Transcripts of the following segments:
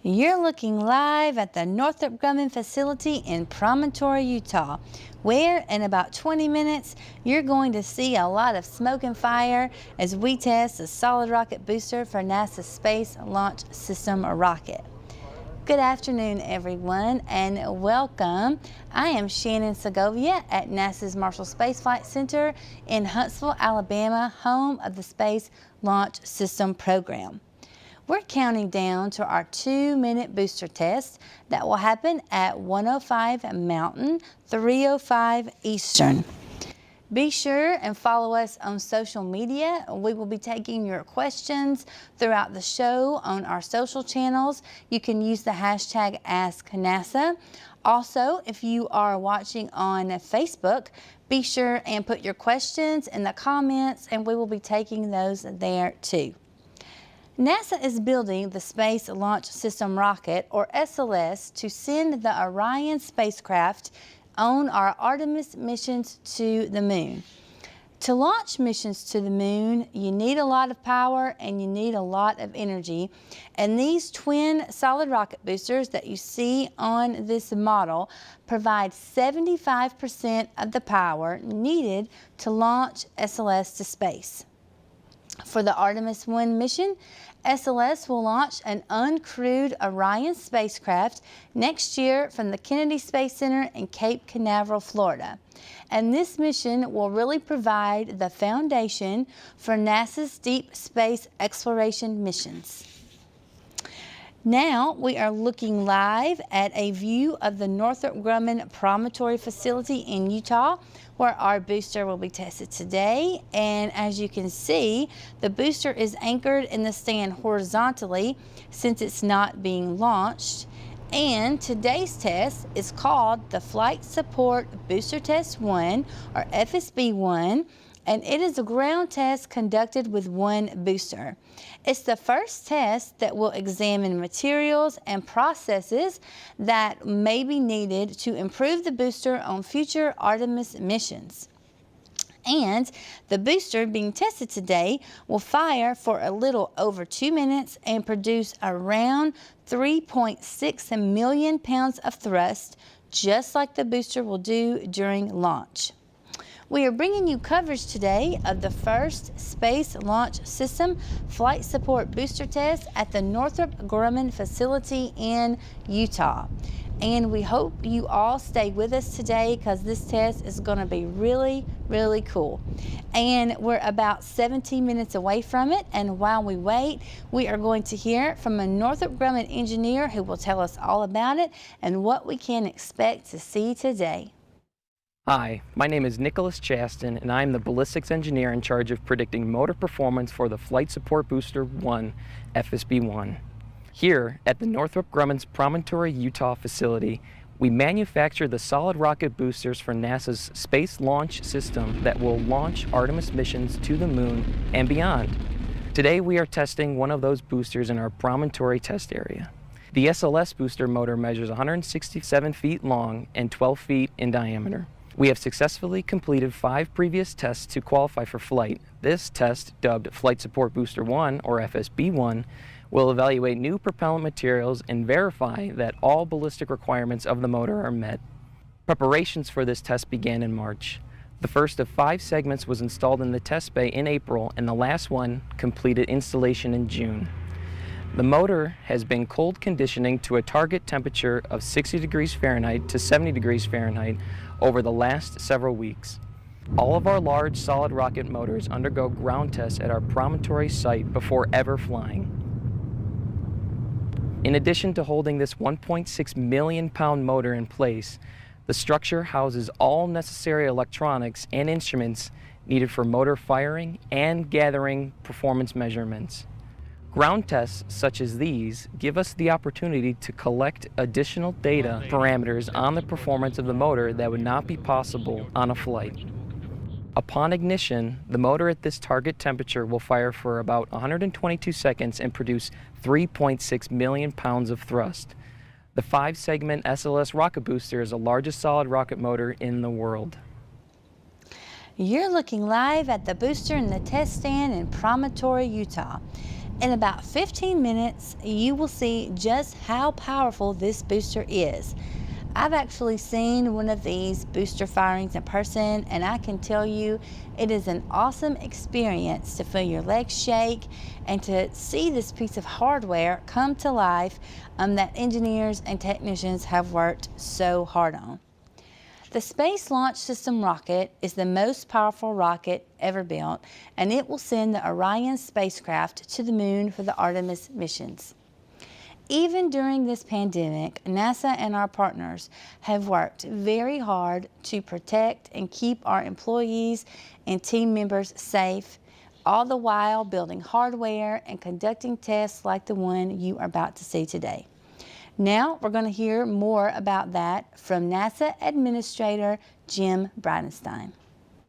You're looking live at the Northrup Grumman facility in Promontory, Utah, where in about 20 minutes you're going to see a lot of smoke and fire as we test a solid rocket booster for NASA's Space Launch System rocket. Good afternoon, everyone, and welcome. I am Shannon Segovia at NASA's Marshall Space Flight Center in Huntsville, Alabama, home of the Space Launch System program. We're counting down to our 2-minute booster test that will happen at 1:05 Mountain, 3:05 Eastern. Be sure and follow us on social media. We will be taking your questions throughout the show on our social channels. You can use the hashtag AskNASA. Also, if you are watching on Facebook, be sure and put your questions in the comments and we will be taking those there too. NASA is building the Space Launch System rocket, or SLS, to send the Orion spacecraft on our Artemis missions to the moon. To launch missions to the moon, you need a lot of power and you need a lot of energy. And these twin solid rocket boosters that you see on this model provide 75% of the power needed to launch SLS to space. For the Artemis 1 mission, SLS will launch an uncrewed Orion spacecraft next year from the Kennedy Space Center in Cape Canaveral, Florida. And this mission will really provide the foundation for NASA's deep space exploration missions. Now we are looking live at a view of the Northrup Grumman Promontory facility in Utah, where our booster will be tested today. And as you can see, the booster is anchored in the stand horizontally since it's not being launched. And today's test is called the Flight Support Booster Test 1, or FSB-1. And it is a ground test conducted with one booster. It's the first test that will examine materials and processes that may be needed to improve the booster on future Artemis missions. And the booster being tested today will fire for a little over 2 minutes and produce around 3.6 million pounds of thrust, just like the booster will do during launch. We are bringing you coverage today of the first Space Launch System Flight Support Booster Test at the Northrup Grumman facility in Utah. And we hope you all stay with us today because this test is going to be really, really cool. And we're about 17 minutes away from it. And while we wait, we are going to hear from a Northrop Grumman engineer who will tell us all about it and what we can expect to see today. Hi, my name is Nicholas Chaston, and I'm the ballistics engineer in charge of predicting motor performance for the Flight Support Booster 1, FSB-1. Here at the Northrop Grumman's Promontory, Utah facility, we manufacture the solid rocket boosters for NASA's Space Launch System that will launch Artemis missions to the moon and beyond. Today we are testing one of those boosters in our Promontory test area. The SLS booster motor measures 167 feet long and 12 feet in diameter. We have successfully completed 5 previous tests to qualify for flight. This test, dubbed Flight Support Booster 1, or FSB-1, will evaluate new propellant materials and verify that all ballistic requirements of the motor are met. Preparations for this test began in March. The first of 5 segments was installed in the test bay in April, and the last one completed installation in June. The motor has been cold conditioning to a target temperature of 60 degrees Fahrenheit to 70 degrees Fahrenheit over the last several weeks. All of our large solid rocket motors undergo ground tests at our Promontory site before ever flying. In addition to holding this 1.6 million pound motor in place, the structure houses all necessary electronics and instruments needed for motor firing and gathering performance measurements. Ground tests such as these give us the opportunity to collect additional data parameters on the performance of the motor that would not be possible on a flight. Upon ignition, the motor at this target temperature will fire for about 122 seconds and produce 3.6 million pounds of thrust. The 5-segment SLS rocket booster is the largest solid rocket motor in the world. You're looking live at the booster in the test stand in Promontory, Utah. In about 15 minutes, you will see just how powerful this booster is. I've actually seen one of these booster firings in person, and I can tell you it is an awesome experience to feel your legs shake and to see this piece of hardware come to life that engineers and technicians have worked so hard on. The Space Launch System rocket is the most powerful rocket ever built, and it will send the Orion spacecraft to the moon for the Artemis missions. Even during this pandemic, NASA and our partners have worked very hard to protect and keep our employees and team members safe, all the while building hardware and conducting tests like the one you are about to see today. Now we're going to hear more about that from NASA Administrator Jim Bridenstine.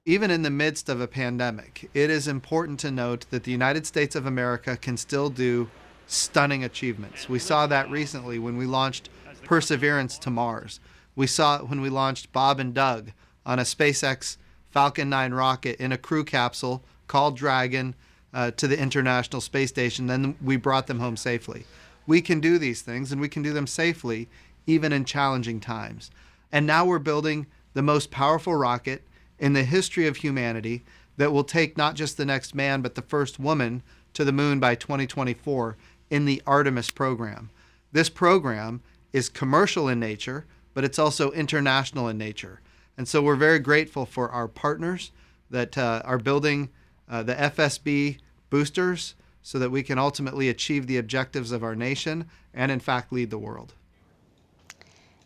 Even in the midst of a pandemic, it is important to note that the United States of America can still do stunning achievements. We saw that recently when we launched Perseverance to Mars. We saw it when we launched Bob and Doug on a SpaceX Falcon 9 rocket in a crew capsule called Dragon to the International Space Station. Then we brought them home safely. We can do these things, and we can do them safely, even in challenging times. And now we're building the most powerful rocket in the history of humanity that will take not just the next man, but the first woman to the moon by 2024 in the Artemis program. This program is commercial in nature, but it's also international in nature. And so we're very grateful for our partners that are building the FSB boosters so that we can ultimately achieve the objectives of our nation and, in fact, lead the world.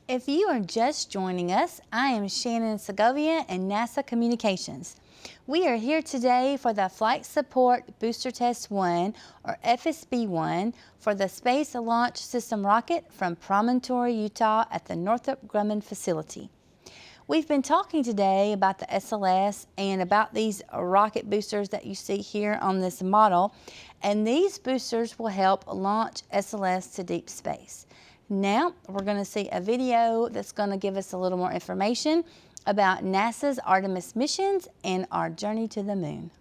If you are just joining us, I am Shannon Segovia in NASA Communications. We are here today for the Flight Support Booster Test 1, or FSB-1, for the Space Launch System rocket from Promontory, Utah at the Northrup Grumman facility. We've been talking today about the SLS and about these rocket boosters that you see here on this model, and these boosters will help launch SLS to deep space. Now we're going to see a video that's going to give us a little more information about NASA's Artemis missions and our journey to the moon.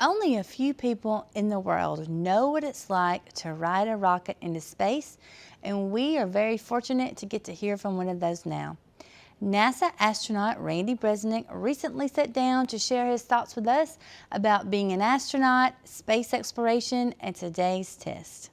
Only a few people in the world know what it's like to ride a rocket into space, and we are very fortunate to get to hear from one of those now. NASA astronaut Randy Bresnick recently sat down to share his thoughts with us about being an astronaut, space exploration, and today's test.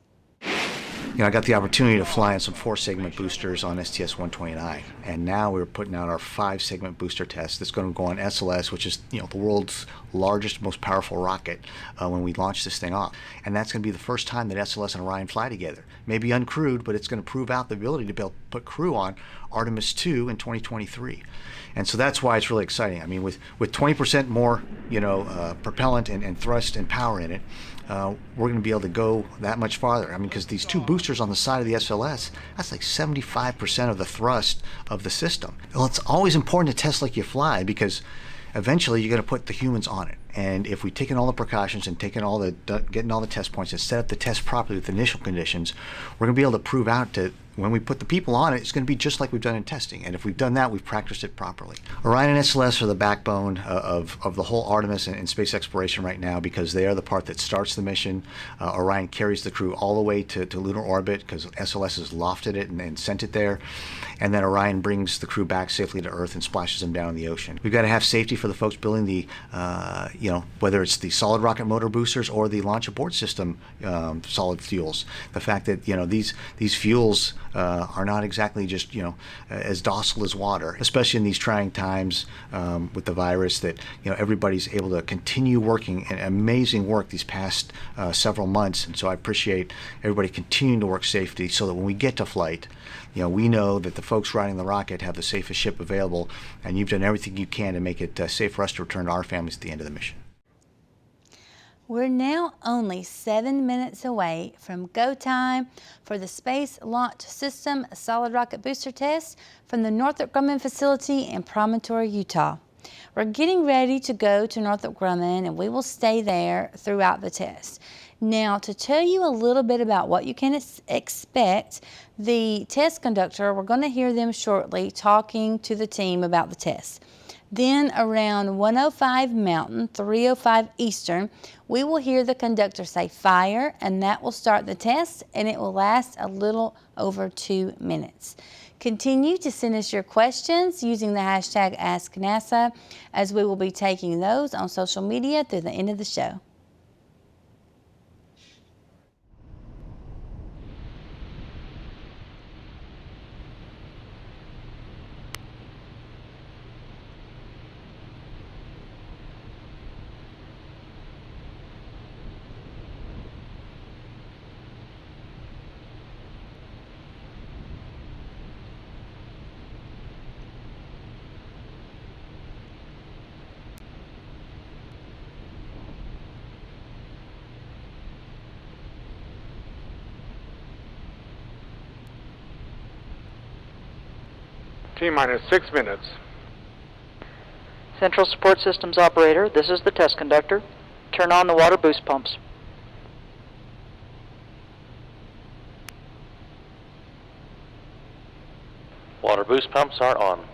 I got the opportunity to fly in some 4-segment boosters on STS-129, and now we're putting out our 5-segment booster test that's going to go on SLS, which is the world's largest, most powerful rocket when we launch this thing off. And that's going to be the first time that SLS and Orion fly together. Maybe uncrewed, but it's going to prove out the ability to be able to put crew on Artemis 2 in 2023. And so that's why it's really exciting. I mean, with 20% more propellant and thrust and power in it, we're going to be able to go that much farther. I mean, because these 2 boosters on the side of the SLS, that's like 75% of the thrust of the system. Well, it's always important to test like you fly, because eventually you're going to put the humans on it. And if we've taken all the precautions and getting all the test points and set up the test properly with initial conditions, we're going to be able to prove out that when we put the people on it, it's going to be just like we've done in testing. And if we've done that, we've practiced it properly. Orion and SLS are the backbone of the whole Artemis and space exploration right now, because they are the part that starts the mission. Orion carries the crew all the way to lunar orbit, because SLS has lofted it and sent it there. And then Orion brings the crew back safely to Earth and splashes them down in the ocean. We've got to have safety for the folks building the, whether it's the solid rocket motor boosters or the launch abort system solid fuels. The fact that, these fuels are not exactly just, as docile as water, especially in these trying times with the virus, that, everybody's able to continue working and amazing work these past several months. And so I appreciate everybody continuing to work safely, so that when we get to flight, we know that the folks riding the rocket have the safest ship available, and you've done everything you can to make it safe for us to return to our families at the end of the mission. We're now only 7 minutes away from go time for the Space Launch System Solid Rocket Booster Test from the Northrup Grumman facility in Promontory, Utah. We're getting ready to go to Northrop Grumman, and we will stay there throughout the test. Now, to tell you a little bit about what you can expect, the test conductor, we're going to hear them shortly talking to the team about the test. Then around 1:05 Mountain, 3:05 Eastern, we will hear the conductor say fire, and that will start the test, and it will last a little over 2 minutes. Continue to send us your questions using the hashtag AskNASA, as we will be taking those on social media through the end of the show. T-minus 6 minutes. Central Support Systems Operator, this is the test conductor. Turn on the water boost pumps. Water boost pumps are on.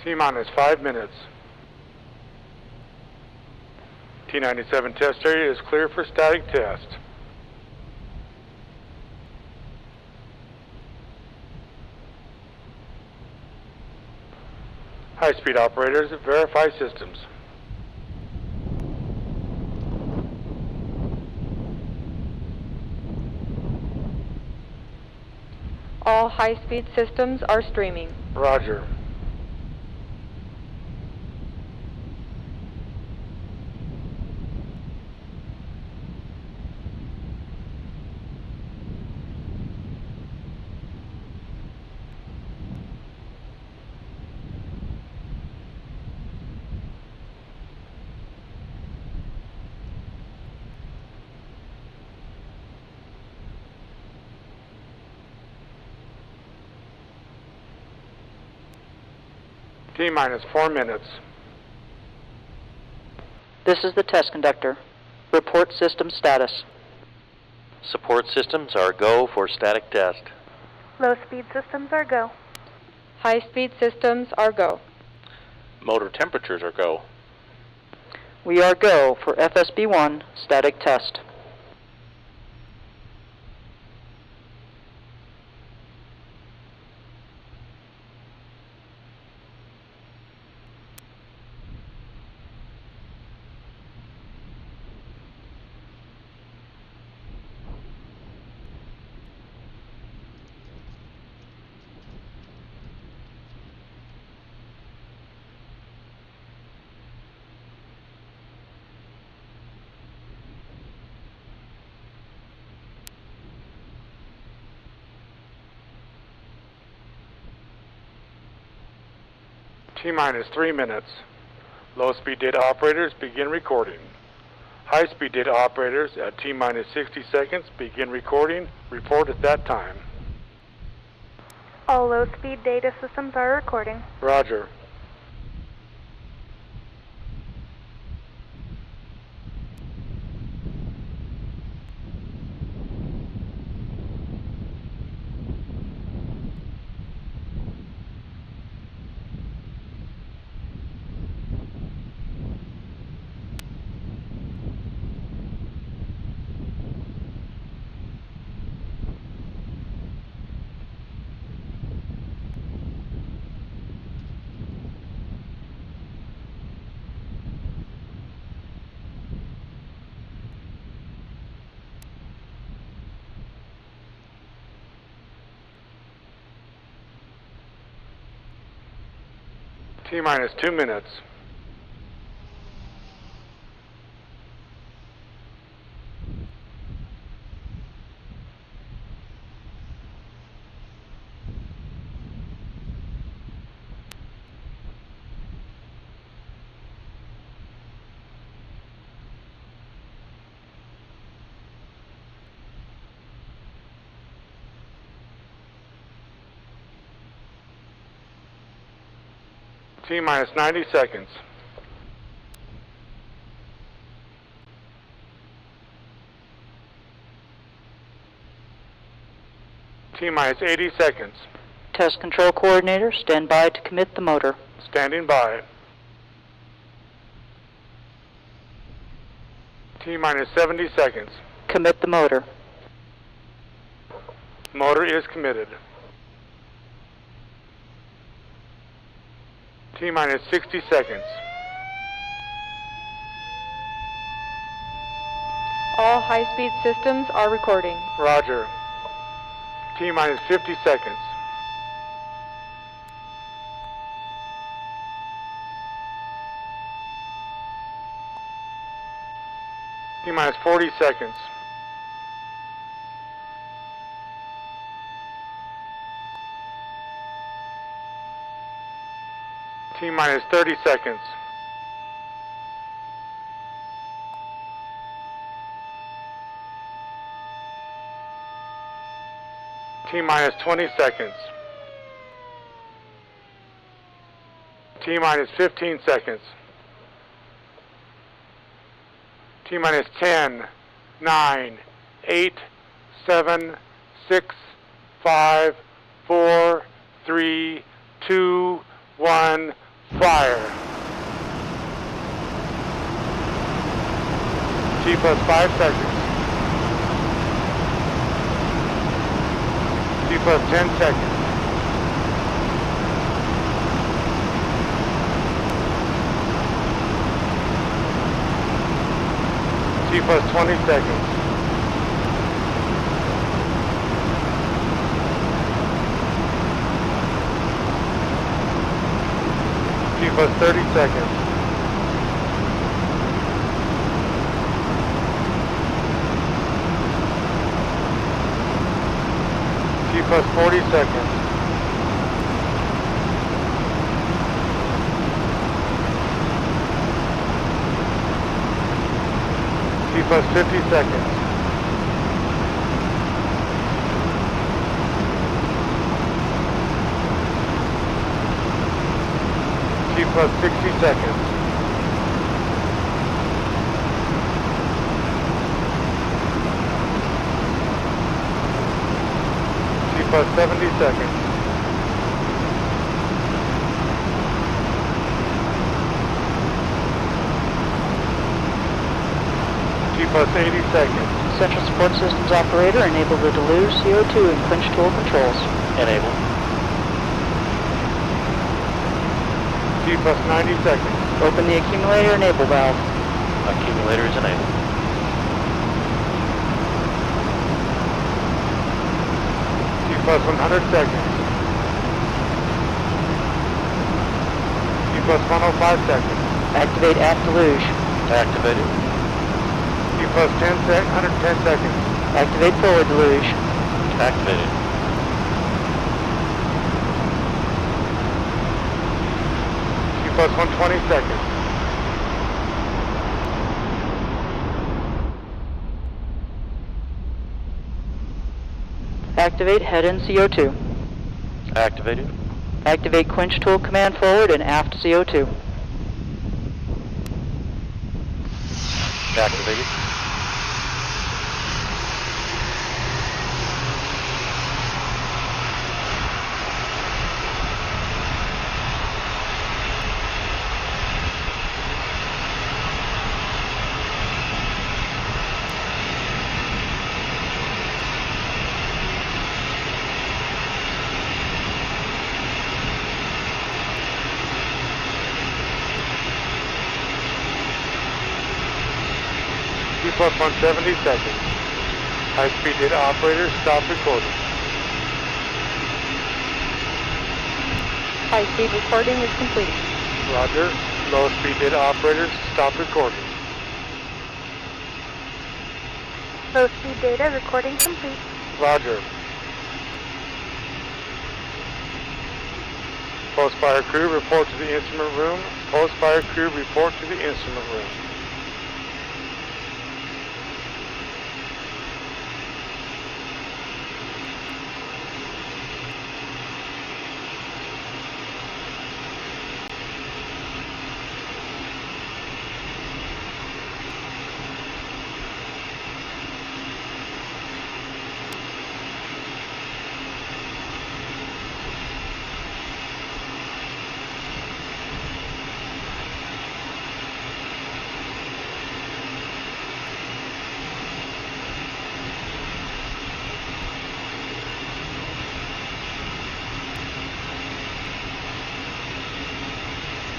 T-minus 5 minutes. T-97 test area is clear for static test. High-speed operators, verify systems. All high-speed systems are streaming. Roger. T-minus 4 minutes. This is the test conductor. Report system status. Support systems are go for static test. Low-speed systems are go. High-speed systems are go. Motor temperatures are go. We are go for FSB-1 static test. T-minus 3 minutes. Low-speed data operators begin recording. High-speed data operators at T-minus 60 seconds begin recording. Report at that time. All low-speed data systems are recording. Roger. T-minus 2 minutes. T-minus 90 seconds. T-minus 80 seconds. Test control coordinator, stand by to commit the motor. Standing by. T-minus 70 seconds. Commit the motor. Motor is committed. T-minus 60 seconds. All high-speed systems are recording. Roger. T-minus 50 seconds. T-minus 40 seconds. T-minus 30 seconds. T-minus 20 seconds. T-minus 15 seconds. T-minus 10, 9, 8, 7, 6, 5, 4, 3, 2, 1, fire. T plus 5 seconds. T plus 10 seconds. T plus 20 seconds. T plus 30 seconds. T plus 40 seconds. T plus 50 seconds. plus 60 seconds. T plus 70 seconds. T plus 80 seconds. Central Support Systems Operator, enable the deluge, CO2, and quench tool controls. Enable. T plus 90 seconds. Open the accumulator enable valve. Accumulator is enabled. T plus 100 seconds. T plus 105 seconds. Activate aft deluge. Activated. T plus 110 seconds. Activate forward deluge. Activated. T plus 120 seconds. Activate head and CO2. Activated. Activate quench tool command forward and aft CO2. Activated. T plus 170 seconds. High-speed data operator, stop recording. High-speed recording is completed. Roger. Low-speed data operators, stop recording. Low-speed data recording complete. Roger. Post-fire crew, report to the instrument room. Post-fire crew, report to the instrument room.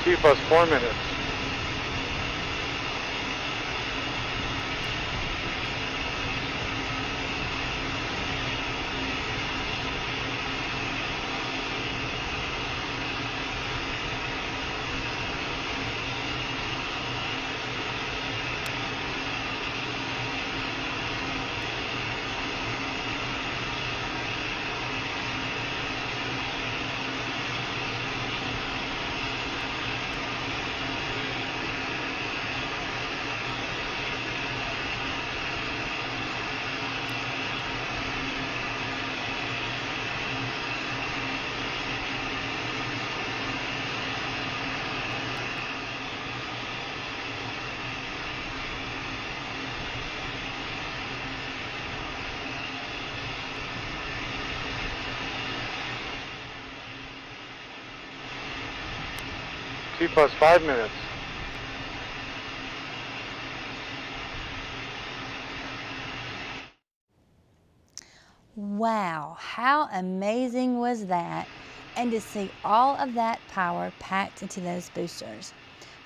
T plus 4 minutes. T plus 5 minutes. Wow, how amazing was that? And to see all of that power packed into those boosters.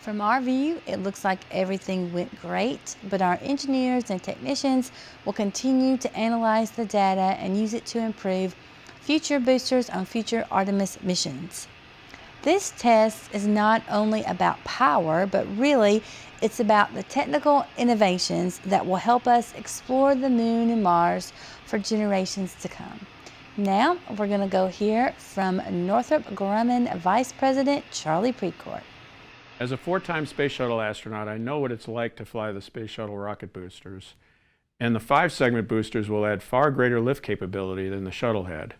From our view, it looks like everything went great, but our engineers and technicians will continue to analyze the data and use it to improve future boosters on future Artemis missions. This test is not only about power, but really it's about the technical innovations that will help us explore the moon and Mars for generations to come. Now we're going to go hear from Northrop Grumman Vice President Charlie Precourt. As a 4-time space shuttle astronaut, I know what it's like to fly the space shuttle rocket boosters. And the 5-segment boosters will add far greater lift capability than the shuttle had.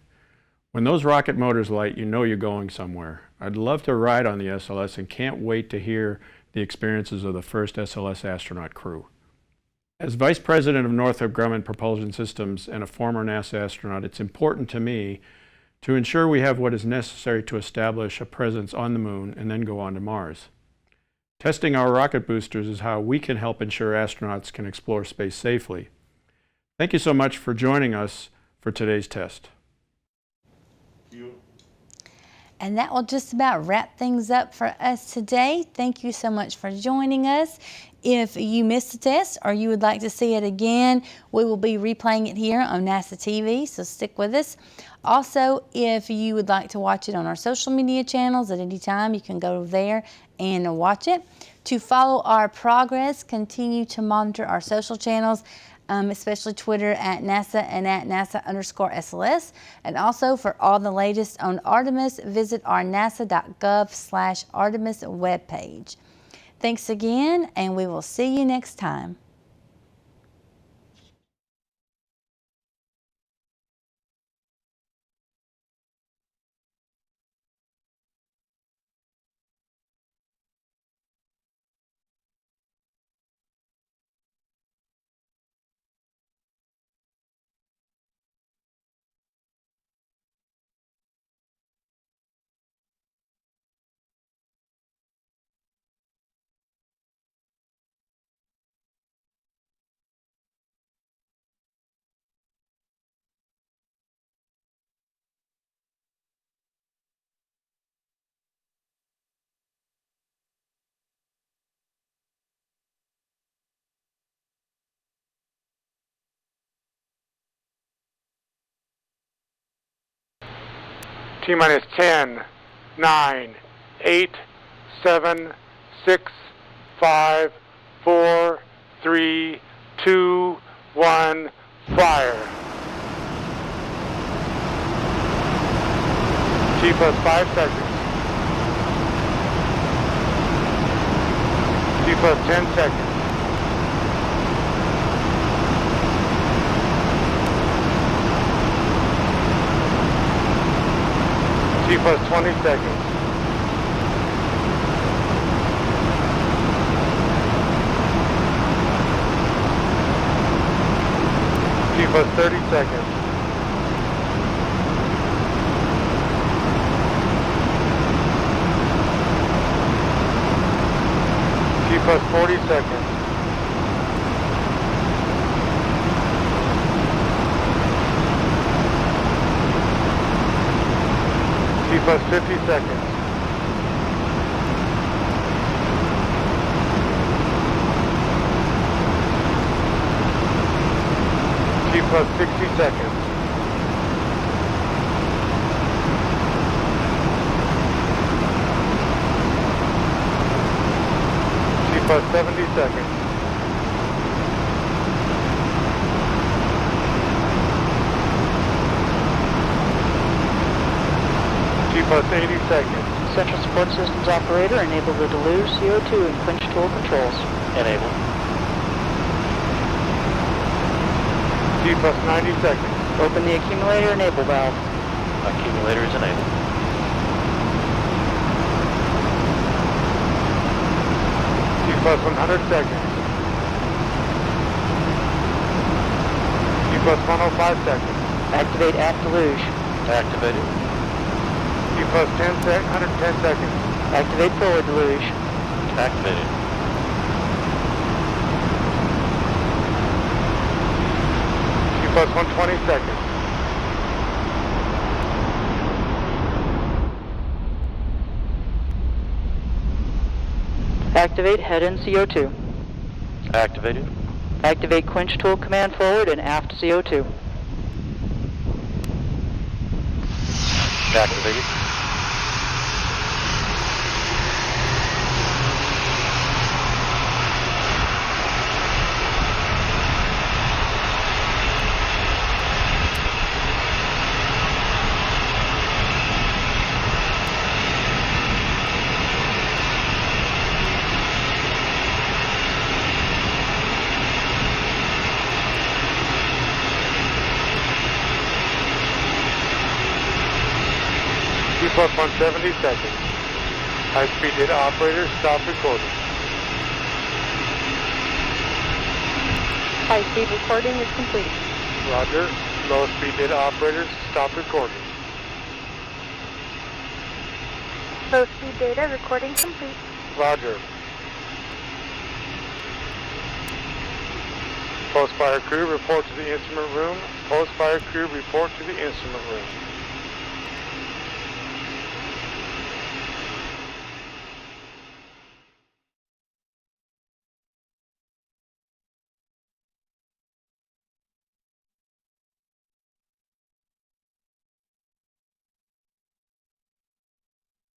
When those rocket motors light, you know you're going somewhere. I'd love to ride on the SLS and can't wait to hear the experiences of the first SLS astronaut crew. As Vice President of Northrop Grumman Propulsion Systems and a former NASA astronaut, it's important to me to ensure we have what is necessary to establish a presence on the Moon and then go on to Mars. Testing our rocket boosters is how we can help ensure astronauts can explore space safely. Thank you so much for joining us for today's test. And that will just about wrap things up for us today. Thank you so much for joining us. If you missed the test or you would like to see it again, we will be replaying it here on NASA TV, so stick with us. Also, if you would like to watch it on our social media channels at any time, you can go there and watch it. To follow our progress, continue to monitor our social channels, especially Twitter at NASA and at NASA_SLS. And also for all the latest on Artemis, visit our nasa.gov/Artemis webpage. Thanks again, and we will see you next time. T-minus 10, 9, 8, 7, 6, 5, 4, 3, 2, 1, fire. T plus 5 seconds. T plus 10 seconds. T plus 20 seconds. T plus 30 seconds. T plus 40 seconds. T plus 50 seconds. T plus 60 seconds. T plus 70 seconds. T plus 80 seconds. Central Support Systems Operator, enable the deluge, CO2, and quench tool controls. Enable. T plus 90 seconds. Open the accumulator enable valve. Accumulator is enabled. T plus 100 seconds. T plus 105 seconds. Activate aft deluge. Activated. T plus 110 seconds. Activate forward deluge. Activated. T plus 120 seconds. Activate head and CO2. Activated. Activate quench tool command forward and aft CO2. Activated. 2 plus 170 seconds. High-speed data operators, stop recording. High-speed recording is complete. Roger. Low-speed data operators, stop recording. Low-speed data recording complete. Roger. Post-fire crew, report to the instrument room. Post-fire crew, report to the instrument room.